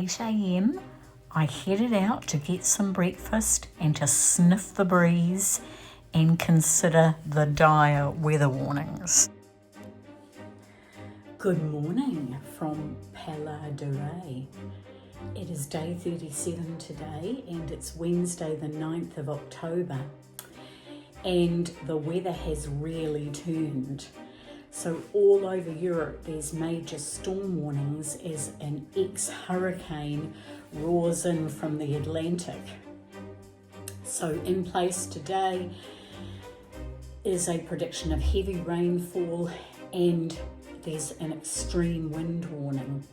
8 a.m. I headed out to get some breakfast and to sniff the breeze and consider the dire weather warnings. Good morning from Melide. It is day 37 today and it's Wednesday the 9th of October, and the weather has really turned. So all over Europe there's major storm warnings as an ex-hurricane roars in from the Atlantic. So in place today is a prediction of heavy rainfall and there's an extreme wind warning.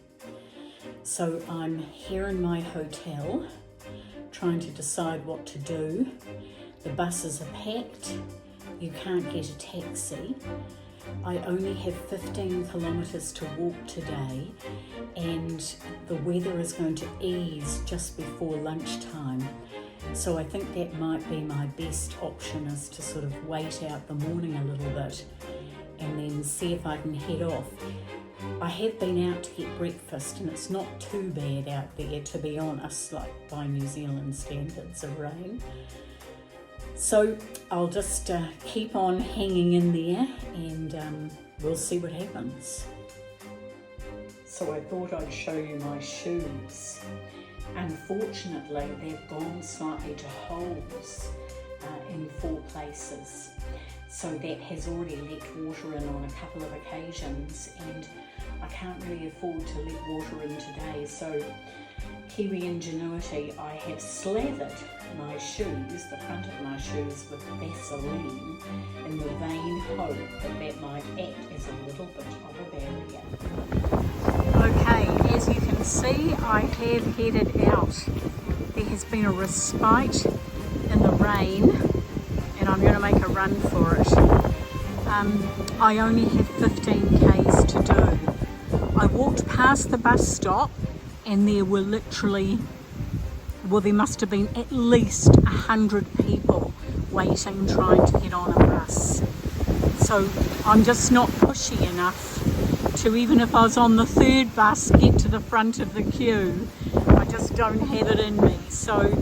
So I'm here in my hotel trying to decide what to do. The buses are packed, you can't get a taxi. I only have 15 kilometres to walk today and the weather is going to ease just before lunchtime. So I think that might be my best option, is to sort of wait out the morning a little bit and then see if I can head off. I have been out to get breakfast and it's not too bad out there, to be honest, like by New Zealand standards of rain. So I'll just keep on hanging in there and we'll see what happens. So I thought I'd show you my shoes. Unfortunately, they've gone slightly to holes in 4 places. So that has already let water in on a couple of occasions and I can't really afford to let water in today. So Kiwi ingenuity, I have slathered my shoes, the front of my shoes, with Vaseline in the vain hope that that might act as a little bit of a barrier. Okay, as you can see, I have headed out. There has been a respite in the rain and I'm going to make a run for it. I only have 15 k's to do. I walked past the bus stop and there were literally, well, there must have been at least 100 people waiting, trying to get on a bus. So I'm just not pushy enough to, even if I was on the 3rd bus, get to the front of the queue. I just don't have it in me. So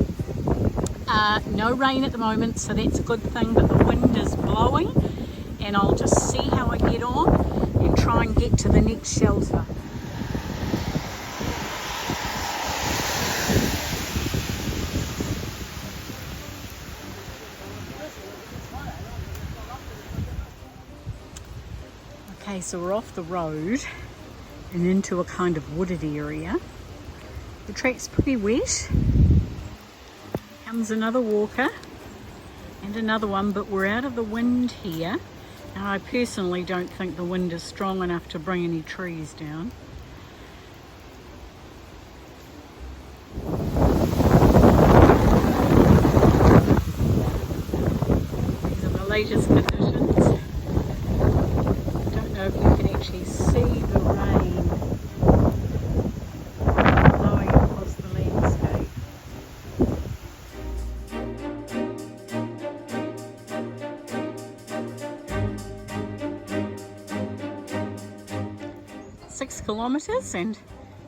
no rain at the moment, so that's a good thing, but the wind is blowing and I'll just see how I get on and try and get to the next shelter. Okay, so we're off the road and into a kind of wooded area. The track's pretty wet. Comes another walker and another one, but we're out of the wind here. Now I personally don't think the wind is strong enough to bring any trees down. These are the latest conditions. I don't know if you can actually see the rain blowing across the landscape. Six kilometres, and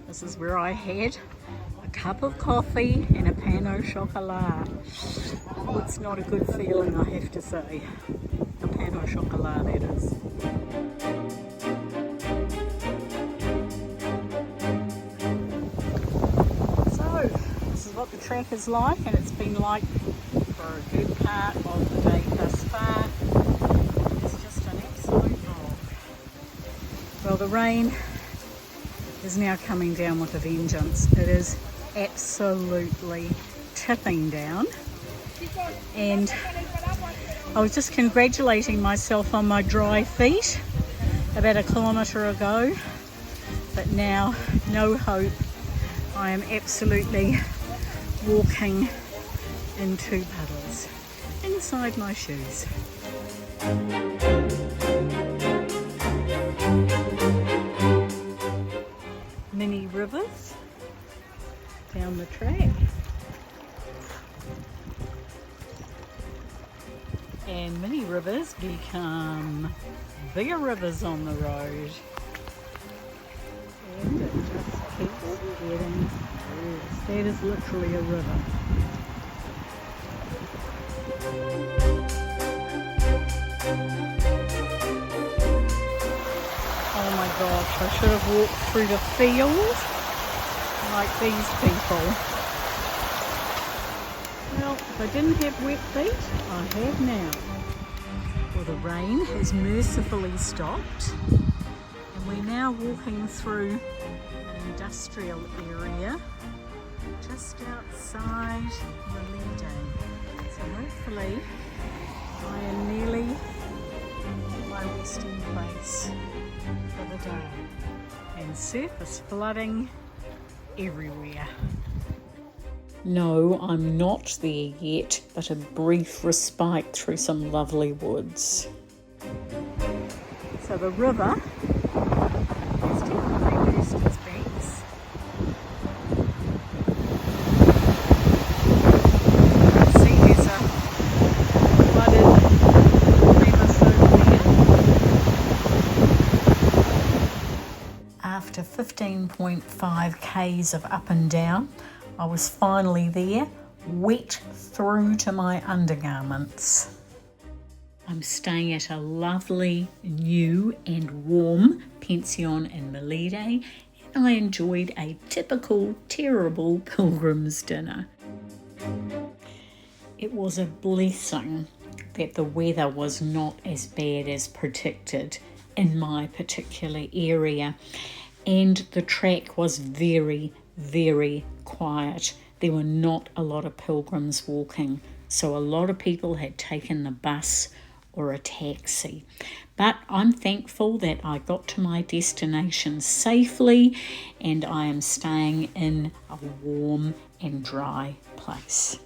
this is where I had a cup of coffee and a pain au chocolat. Oh, it's not a good feeling, I have to say. The pain au chocolat, that is. So, this is what the track is like, and it's been like for a good part of the day thus far. It's just an absolute bog. Well, the rain is now coming down with a vengeance. It is absolutely tipping down, and I was just congratulating myself on my dry feet about a kilometre ago, but now no hope. I am absolutely walking in 2 puddles inside my shoes. Mini rivers down the track, and mini rivers become bigger rivers on the road, and it just keeps getting. Yes, that is literally a river. Oh my gosh, I should have walked through the field like these people. Well, if I didn't have wet feet, I have now. Well, the rain has mercifully stopped and we're now walking through an industrial area just outside Melide. So hopefully I am nearly at my resting place for the day. And surface flooding everywhere. No, I'm not there yet, but a brief respite through some lovely woods. So the river has definitely burst its banks. You can see there's a flooded crevice over there. After 15.5 k's of up and down, I was finally there, wet through to my undergarments. I'm staying at a lovely, new and warm pension in Melide, and I enjoyed a typical terrible pilgrim's dinner. It was a blessing that the weather was not as bad as predicted in my particular area, and the track was very, very quiet. There were not a lot of pilgrims walking, so a lot of people had taken the bus or a taxi. But I'm thankful that I got to my destination safely and I am staying in a warm and dry place.